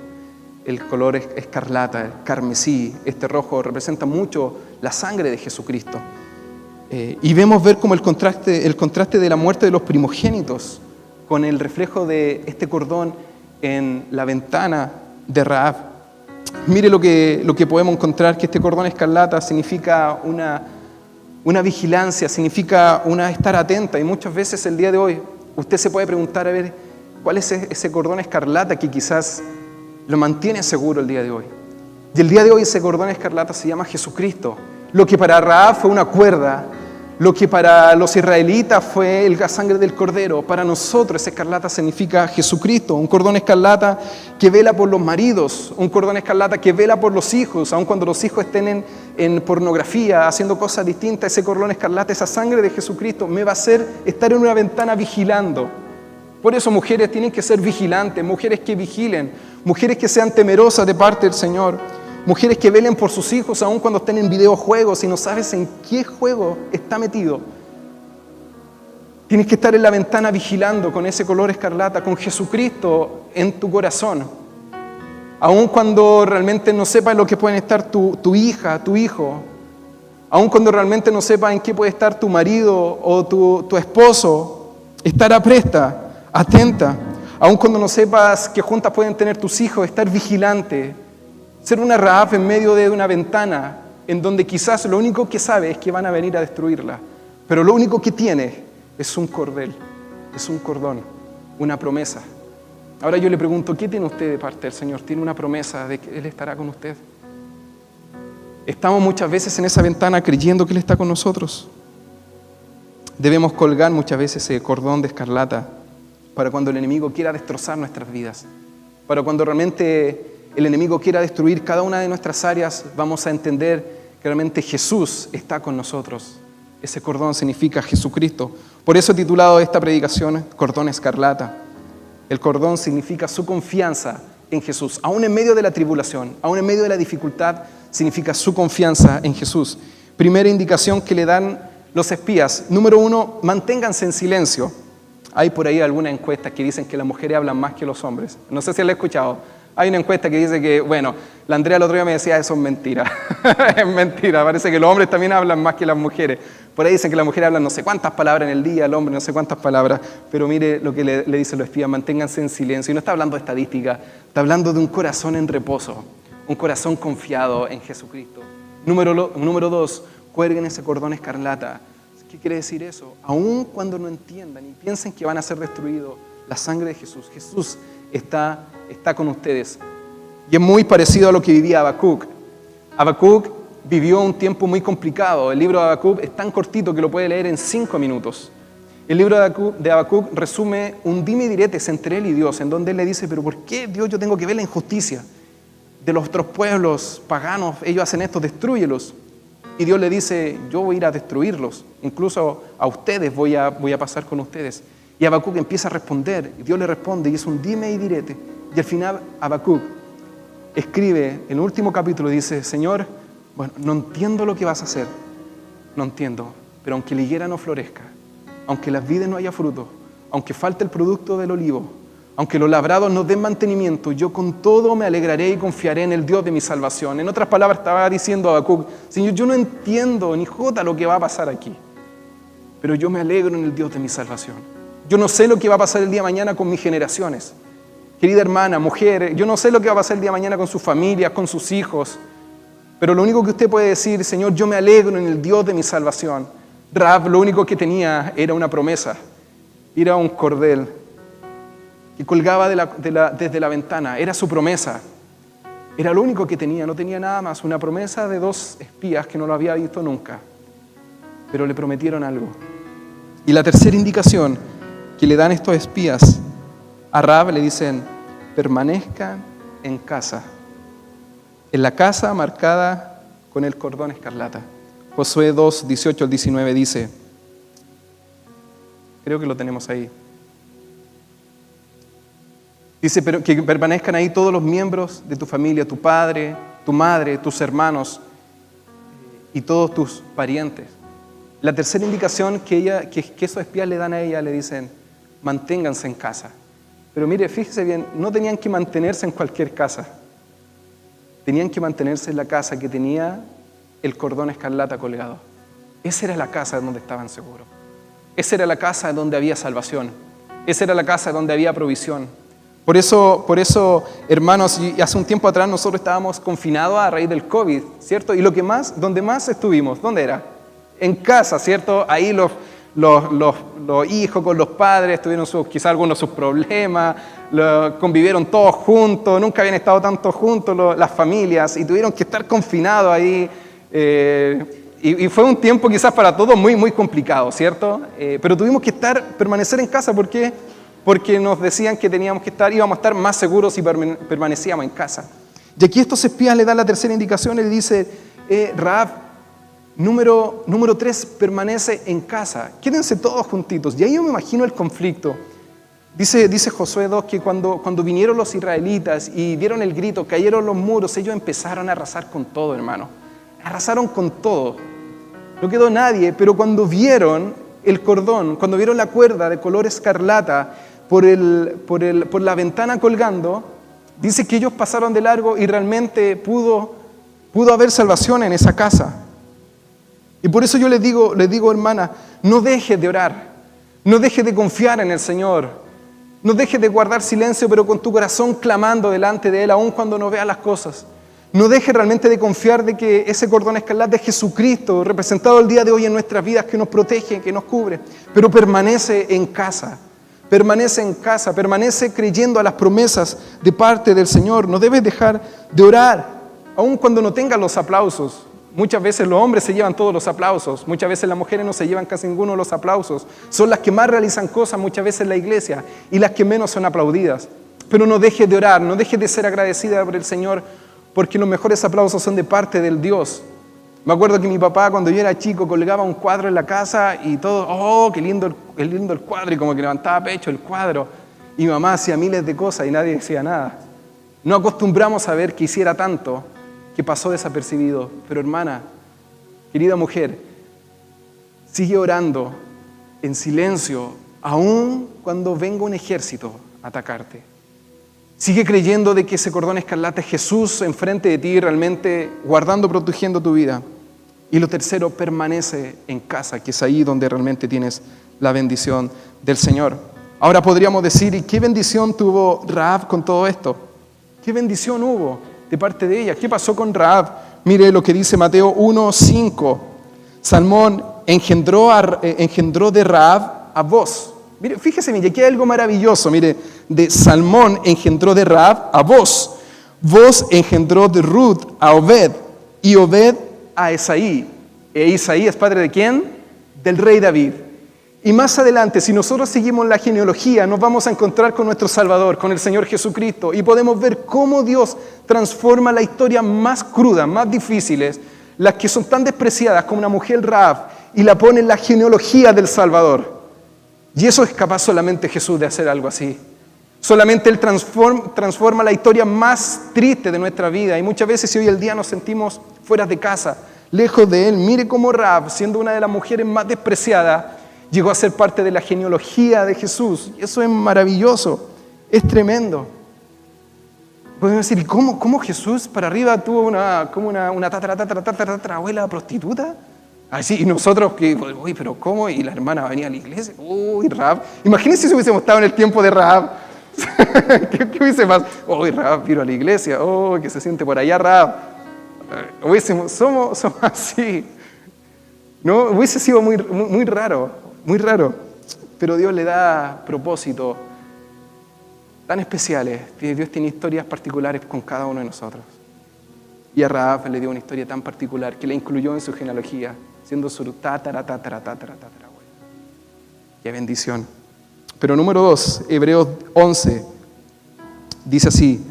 El color escarlata, el carmesí, este rojo, representa mucho la sangre de Jesucristo. Y vemos ver como el contraste de la muerte de los primogénitos con el reflejo de este cordón en la ventana de Rahab. Mire lo que podemos encontrar, que este cordón escarlata significa una vigilancia, significa estar atenta. Y muchas veces el día de hoy usted se puede preguntar, a ver, ¿cuál es ese cordón escarlata que quizás lo mantiene seguro el día de hoy? Y el día de hoy ese cordón escarlata se llama Jesucristo. Lo que para Rahab fue una cuerda, lo que para los israelitas fue la sangre del cordero, para nosotros esa escarlata significa Jesucristo. Un cordón escarlata que vela por los maridos, un cordón escarlata que vela por los hijos, aun cuando los hijos estén en pornografía, haciendo cosas distintas. Ese cordón escarlata, esa sangre de Jesucristo me va a hacer estar en una ventana vigilando. Por eso mujeres tienen que ser vigilantes, mujeres que vigilen, mujeres que sean temerosas de parte del Señor, mujeres que velen por sus hijos aun cuando estén en videojuegos y no sabes en qué juego está metido. Tienes que estar en la ventana vigilando con ese color escarlata, con Jesucristo en tu corazón. Aun cuando realmente no sepas lo que pueden estar tu hija, tu hijo, aun cuando realmente no sepas en qué puede estar tu marido o tu esposo, estar apresta, atenta. Aun cuando no sepas que juntas pueden tener tus hijos, estar vigilante. Ser una Rahab en medio de una ventana en donde quizás lo único que sabe es que van a venir a destruirla, pero lo único que tiene es un cordel, es un cordón, una promesa. Ahora yo le pregunto, ¿qué tiene usted de parte del Señor? ¿Tiene una promesa de que Él estará con usted? Estamos muchas veces en esa ventana creyendo que Él está con nosotros. Debemos colgar muchas veces ese cordón de escarlata para cuando el enemigo quiera destrozar nuestras vidas, para cuando realmente el enemigo quiera destruir cada una de nuestras áreas, vamos a entender que realmente Jesús está con nosotros. Ese cordón significa Jesucristo. Por eso he titulado esta predicación Cordón Escarlata. El cordón significa su confianza en Jesús. Aún en medio de la tribulación, aún en medio de la dificultad, significa su confianza en Jesús. Primera indicación que le dan los espías. Número 1, manténganse en silencio. Hay por ahí algunas encuestas que dicen que las mujeres hablan más que los hombres. No sé si la he escuchado. Hay una encuesta que dice que, bueno, la Andrea el otro día me decía, eso es mentira. Es mentira, parece que los hombres también hablan más que las mujeres. Por ahí dicen que las mujeres hablan no sé cuántas palabras en el día, el hombre no sé cuántas palabras. Pero mire lo que le dicen los espías, manténganse en silencio. Y no está hablando de estadística, está hablando de un corazón en reposo, un corazón confiado en Jesucristo. Número 2, cuelguen ese cordón escarlata. ¿Qué quiere decir eso? Aun cuando no entiendan y piensen que van a ser destruidos, la sangre de Jesús, Jesús está con ustedes. Y es muy parecido a lo que vivía Habacuc. Habacuc vivió un tiempo muy complicado. El libro de Habacuc es tan cortito que lo puede leer en 5 minutos. El libro de Habacuc resume un dime y diretes entre él y Dios, en donde él le dice, pero ¿por qué Dios yo tengo que ver la injusticia de los otros pueblos paganos? Ellos hacen esto, destrúyelos. Y Dios le dice, yo voy a ir a destruirlos, incluso a ustedes voy a pasar con ustedes. Y Habacuc empieza a responder, y Dios le responde, y es un dime y direte. Y al final Habacuc escribe, en el último capítulo, dice, Señor, bueno, no entiendo lo que vas a hacer, no entiendo, pero aunque la higuera no florezca, aunque las vides no haya fruto, aunque falte el producto del olivo, aunque los labrados no den mantenimiento, yo con todo me alegraré y confiaré en el Dios de mi salvación. En otras palabras, estaba diciendo Habacuc, Señor, yo no entiendo ni jota lo que va a pasar aquí, pero yo me alegro en el Dios de mi salvación. Yo no sé lo que va a pasar el día de mañana con mis generaciones. Querida hermana, mujer, yo no sé lo que va a pasar el día de mañana con sus familias, con sus hijos. Pero lo único que usted puede decir, Señor, yo me alegro en el Dios de mi salvación. Rahab lo único que tenía era una promesa. Era un cordel que colgaba desde la ventana. Era su promesa. Era lo único que tenía, no tenía nada más. Una promesa de 2 espías que no lo había visto nunca. Pero le prometieron algo. Y la tercera indicación que le dan estos espías a Rahab, le dicen: permanezcan en casa, en la casa marcada con el cordón escarlata. Josué 2, 18 al 19 dice, creo que lo tenemos ahí. Dice: pero que permanezcan ahí todos los miembros de tu familia, tu padre, tu madre, tus hermanos y todos tus parientes. La tercera indicación que esos espías le dan a ella, le dicen: manténganse en casa. Pero mire, fíjese bien, no tenían que mantenerse en cualquier casa. Tenían que mantenerse en la casa que tenía el cordón escarlata colgado. Esa era la casa donde estaban seguros. Esa era la casa donde había salvación. Esa era la casa donde había provisión. Por eso, hermanos, y hace un tiempo atrás nosotros estábamos confinados a raíz del COVID, ¿cierto? Y donde más estuvimos, ¿dónde era? En casa, ¿cierto? Ahí los hijos con los padres tuvieron quizás algunos sus problemas, convivieron todos juntos, nunca habían estado tanto juntos las familias y tuvieron que estar confinados ahí. Y fue un tiempo quizás para todos muy, muy complicado, ¿cierto? Pero tuvimos que permanecer en casa. ¿Por qué? Porque nos decían que íbamos a estar más seguros si permanecíamos en casa. Y aquí estos espías le dan la tercera indicación y le dice: Rahab, número 3, permanece en casa. Quédense todos juntitos. Y ahí yo me imagino el conflicto. Dice Josué 2 que cuando vinieron los israelitas y dieron el grito, cayeron los muros, ellos empezaron a arrasar con todo, hermano. Arrasaron con todo. No quedó nadie, pero cuando vieron el cordón, cuando vieron la cuerda de color escarlata por la ventana colgando, dice que ellos pasaron de largo y realmente pudo haber salvación en esa casa. Y por eso yo les digo, hermana, no dejes de orar, no dejes de confiar en el Señor, no dejes de guardar silencio, pero con tu corazón clamando delante de Él, aun cuando no veas las cosas. No dejes realmente de confiar de que ese cordón escarlata es Jesucristo, representado el día de hoy en nuestras vidas, que nos protege, que nos cubre. Pero permanece en casa, permanece creyendo a las promesas de parte del Señor. No debes dejar de orar, aun cuando no tengas los aplausos. Muchas veces los hombres se llevan todos los aplausos, muchas veces las mujeres no se llevan casi ninguno de los aplausos. Son las que más realizan cosas muchas veces en la iglesia y las que menos son aplaudidas. Pero no dejes de orar, no dejes de ser agradecida por el Señor, porque los mejores aplausos son de parte del Dios. Me acuerdo que mi papá, cuando yo era chico, colgaba un cuadro en la casa y todo, ¡oh, qué lindo el cuadro! Y como que levantaba pecho el cuadro. Y mi mamá hacía miles de cosas y nadie decía nada. No acostumbramos a ver que hiciera tanto, que pasó desapercibido. Pero hermana, querida mujer, sigue orando en silencio, aun cuando venga un ejército a atacarte. Sigue creyendo de que ese cordón escarlata es Jesús enfrente de ti, realmente guardando, protegiendo tu vida. Y lo tercero, permanece en casa, que es ahí donde realmente tienes la bendición del Señor. Ahora podríamos decir, ¿y qué bendición tuvo Rahab con todo esto? ¿Qué bendición hubo de parte de ella? ¿Qué pasó con Rahab? Mire lo que dice Mateo 1:5. Salmón engendró de Rahab a Boz. Mire, fíjese, mire, aquí hay algo maravilloso. Mire, de Salmón engendró de Rahab a Boz. Boz engendró de Ruth a Obed. Y Obed a Isaí. ¿E Isaí es padre de quién? Del rey David. Y más adelante, si nosotros seguimos la genealogía, nos vamos a encontrar con nuestro Salvador, con el Señor Jesucristo. Y podemos ver cómo Dios transforma la historia más cruda, más difíciles, las que son tan despreciadas como una mujer Rahab, y la pone en la genealogía del Salvador. Y eso es capaz solamente Jesús de hacer algo así. Solamente Él transforma la historia más triste de nuestra vida. Y muchas veces, si hoy el día nos sentimos fuera de casa, lejos de Él, mire cómo Rahab, siendo una de las mujeres más despreciadas, llegó a ser parte de la genealogía de Jesús. Y eso es maravilloso, es tremendo. Podemos decir, ¿y cómo Jesús para arriba tuvo una tatarabuela prostituta? Así, y nosotros, uy, pero ¿cómo? Y la hermana venía a la iglesia, uy, Rahab. Imagínense si hubiésemos estado en el tiempo de Rahab. ¿Qué hubiese más? Uy, Rahab vino a la iglesia, que se siente por allá Rahab. Somos así. No, hubiese sido muy raro, muy raro. Pero Dios le da propósitos tan especiales. Dios tiene historias particulares con cada uno de nosotros. Y a Rahab le dio una historia tan particular que la incluyó en su genealogía, siendo su tatarabuela. Qué bendición. Pero número 2, Hebreos 11, dice así: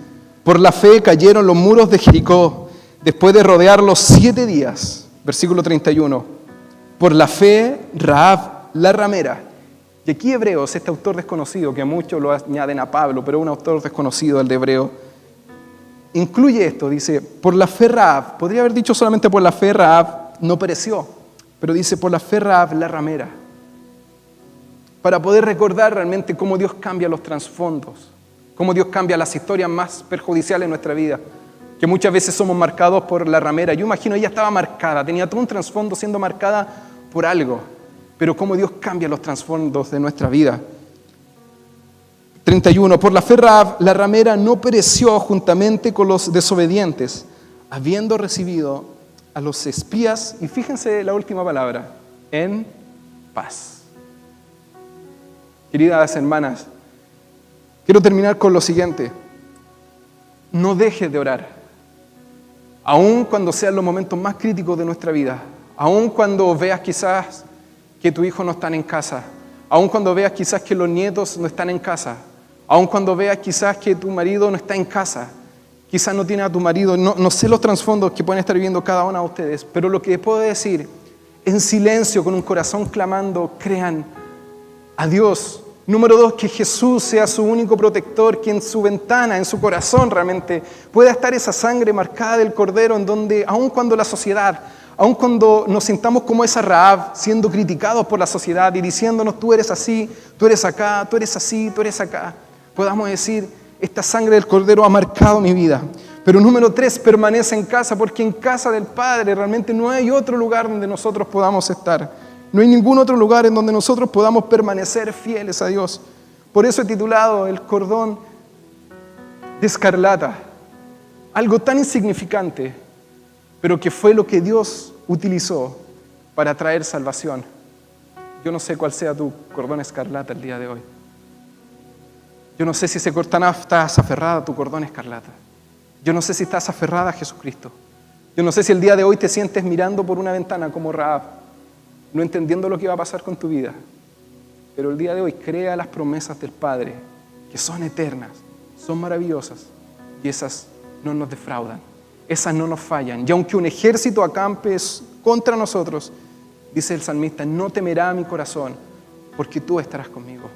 por la fe cayeron los muros de Jericó después de rodearlos 7 días. Versículo 31. Por la fe, Rahab, la ramera. Y aquí Hebreos, este autor desconocido, que muchos lo añaden a Pablo, pero un autor desconocido, el de Hebreo, incluye esto, dice, por la fe Rahab, podría haber dicho solamente por la fe Rahab, no pereció, pero dice por la fe Rahab, la ramera, para poder recordar realmente cómo Dios cambia los trasfondos, cómo Dios cambia las historias más perjudiciales en nuestra vida, que muchas veces somos marcados por la ramera. Yo imagino ella estaba marcada, tenía todo un trasfondo siendo marcada por algo, pero cómo Dios cambia los trasfondos de nuestra vida. 31. Por la fe Rahab, la ramera no pereció juntamente con los desobedientes, habiendo recibido a los espías, y fíjense la última palabra, en paz. Queridas hermanas, quiero terminar con lo siguiente. No dejes de orar, aun cuando sean los momentos más críticos de nuestra vida, aun cuando veas quizás que tu hijo no está en casa, aun cuando veas quizás que los nietos no están en casa, aun cuando veas quizás que tu marido no está en casa, quizás no tiene a tu marido, no sé los trasfondos que pueden estar viviendo cada uno de ustedes, pero lo que puedo decir, en silencio, con un corazón clamando, crean a Dios. Número 2, que Jesús sea su único protector, que en su ventana, en su corazón realmente pueda estar esa sangre marcada del Cordero, en donde aun cuando la sociedad, aun cuando nos sintamos como esa Rahab, siendo criticados por la sociedad y diciéndonos tú eres así, tú eres acá, tú eres así, tú eres acá, podamos decir, esta sangre del Cordero ha marcado mi vida. Pero número 3, permanece en casa, porque en casa del Padre realmente no hay otro lugar donde nosotros podamos estar. No hay ningún otro lugar en donde nosotros podamos permanecer fieles a Dios. Por eso he titulado El cordón de escarlata. Algo tan insignificante, pero que fue lo que Dios utilizó para traer salvación. Yo no sé cuál sea tu cordón escarlata el día de hoy. Yo no sé si estás aferrada a tu cordón escarlata. Yo no sé si estás aferrada a Jesucristo. Yo no sé si el día de hoy te sientes mirando por una ventana como Rahab, no entendiendo lo que va a pasar con tu vida. Pero el día de hoy crea las promesas del Padre, que son eternas, son maravillosas, y esas no nos defraudan, esas no nos fallan. Y aunque un ejército acampe contra nosotros, dice el salmista, no temerá mi corazón, porque tú estarás conmigo.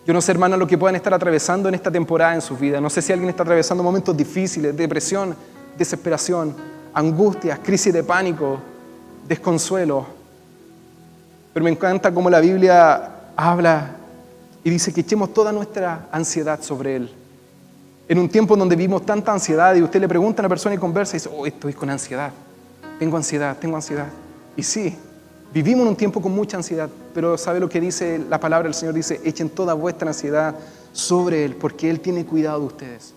Yo no sé, hermanos, lo que puedan estar atravesando en esta temporada en sus vidas. No sé si alguien está atravesando momentos difíciles, depresión, desesperación, angustias, crisis de pánico, desconsuelo. Pero me encanta cómo la Biblia habla y dice que echemos toda nuestra ansiedad sobre Él. En un tiempo en donde vivimos tanta ansiedad y usted le pregunta a una persona y conversa y dice, oh, estoy con ansiedad, tengo ansiedad. Y sí, vivimos en un tiempo con mucha ansiedad, pero ¿sabe lo que dice la palabra del Señor? Dice, echen toda vuestra ansiedad sobre Él, porque Él tiene cuidado de ustedes.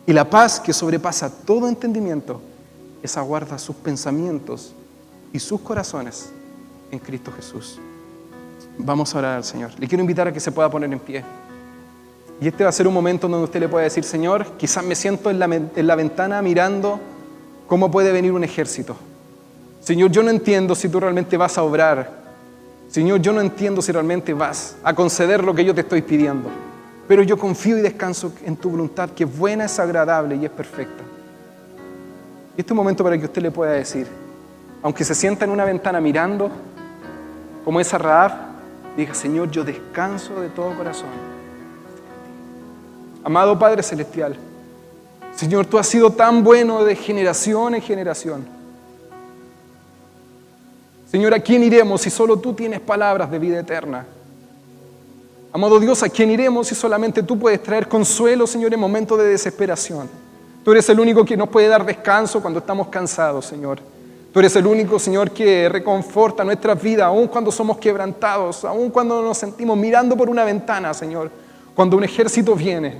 Y la paz que sobrepasa todo entendimiento, esa guarda sus pensamientos y sus corazones en Cristo Jesús. Vamos a orar al Señor. Le quiero invitar a que se pueda poner en pie. Y este va a ser un momento donde usted le puede decir, Señor, quizás me siento en la ventana mirando cómo puede venir un ejército. Señor, yo no entiendo si tú realmente vas a obrar. Señor, yo no entiendo si realmente vas a conceder lo que yo te estoy pidiendo. Pero yo confío y descanso en tu voluntad, que es buena, es agradable y es perfecta. Y este es un momento para que usted le pueda decir, aunque se sienta en una ventana mirando, como esa Rahab, diga, Señor, yo descanso de todo corazón. Amado Padre Celestial, Señor, tú has sido tan bueno de generación en generación. Señor, ¿a quién iremos si solo tú tienes palabras de vida eterna? Amado Dios, ¿a quién iremos si solamente tú puedes traer consuelo, Señor, en momentos de desesperación? Tú eres el único que nos puede dar descanso cuando estamos cansados, Señor. Tú eres el único, Señor, que reconforta nuestras vidas, aun cuando somos quebrantados, aun cuando nos sentimos mirando por una ventana, Señor, cuando un ejército viene.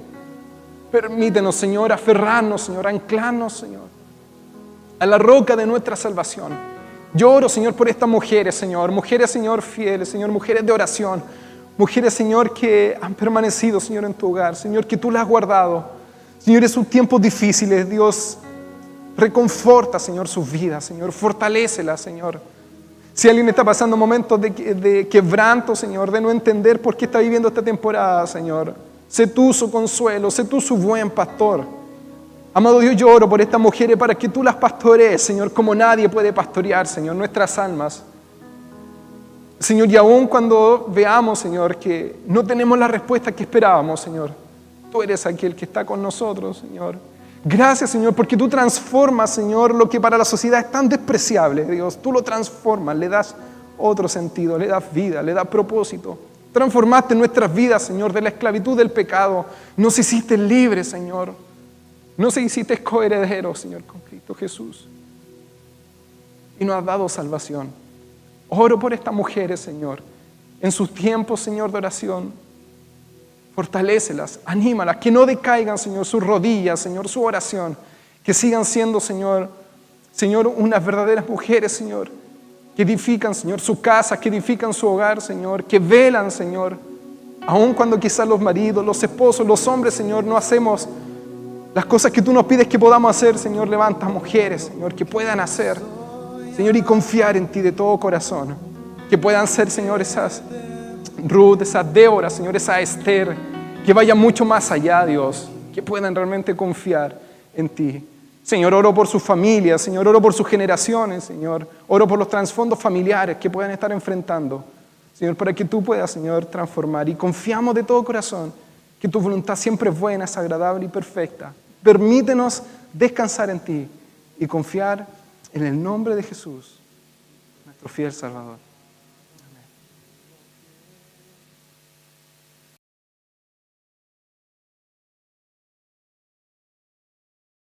Permítenos, Señor, aferrarnos, Señor, anclarnos, Señor, a la roca de nuestra salvación. Yo oro, Señor, por estas mujeres, Señor, fieles, Señor, mujeres de oración, mujeres, Señor, que han permanecido, Señor, en tu hogar, Señor, que tú las has guardado. Señor, en sus tiempos difíciles, Dios, reconforta, Señor, sus vidas, Señor, fortalécelas, Señor. Si alguien está pasando momentos de quebranto, Señor, de no entender por qué está viviendo esta temporada, Señor, sé tú su consuelo, sé tú su buen pastor. Amado Dios, yo oro por estas mujeres para que tú las pastorees, Señor, como nadie puede pastorear, Señor, nuestras almas. Señor, y aún cuando veamos, Señor, que no tenemos la respuesta que esperábamos, Señor, tú eres aquel que está con nosotros, Señor. Gracias, Señor, porque tú transformas, Señor, lo que para la sociedad es tan despreciable, Dios. Tú lo transformas, le das otro sentido, le das vida, le das propósito. Transformaste nuestras vidas, Señor, de la esclavitud del pecado. Nos hiciste libres, Señor. Nos hiciste coherederos, Señor, con Cristo Jesús. Y nos has dado salvación. Oro por estas mujeres, Señor, en sus tiempos, Señor, de oración. Fortalécelas, anímalas, que no decaigan, Señor, sus rodillas, Señor, su oración. Que sigan siendo, Señor, unas verdaderas mujeres, Señor, que edifican, Señor, su casa, que edifican su hogar, Señor, que velan, Señor, aun cuando quizás los maridos, los esposos, los hombres, Señor, no hacemos las cosas que tú nos pides que podamos hacer, Señor. Levanta mujeres, Señor, que puedan hacer, Señor, y confiar en ti de todo corazón. Que puedan ser, Señor, esas Ruth, esas Débora, Señor, esa Esther, que vayan mucho más allá, Dios, que puedan realmente confiar en ti. Señor, oro por sus familias, Señor, oro por sus generaciones, Señor, oro por los trasfondos familiares que puedan estar enfrentando, Señor, para que tú puedas, Señor, transformar. Y confiamos de todo corazón que tu voluntad siempre es buena, es agradable y perfecta. Permítenos descansar en ti y confiar en el nombre de Jesús, nuestro fiel Salvador.